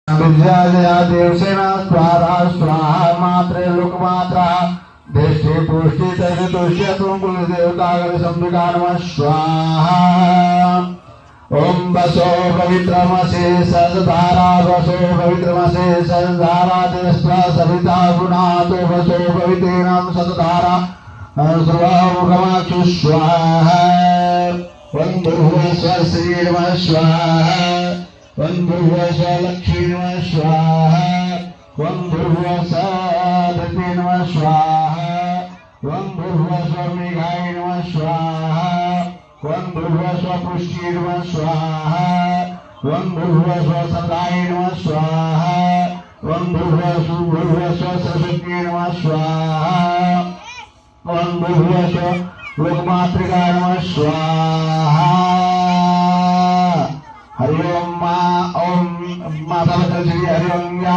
विद्याजया देवसेना स्वाहा स्वाहा मात्रे लोकमात्रा देष्टे पुष्टि तैसे तुष्य तुम कुल देवतागण संविकार नमः स्वाहा ओम वसो पवित्रमसे सदारा वसो पवित्रमसे सदारा देस्त्वा सविता गुणातो वसो पवित्रेणां सदारा सर्वमुखमाक्षु स्वाहा वंदुर्भुवः स्वश्री नमः स्वाहा वंदुर्भुवः स्वलक्ष्मी नमः स्वाहा वंदुर्भुवः सधति नमः स्वाहा वंदुर्भुवः स्वमेघाय नमः स्वाहा वंदुर्भुवः स्वपुष्टि नमः स्वाहा वंदुर्भुवः स्वसदाय नमः स्वाहा वंदुर्भुवः सुभुर्भुवः स्वसरस्वती नमः स्वाहा वंदुर्भुवः स्वलोकमातृकाय नमः स्वाहा हरि ओम माता हरि ओम या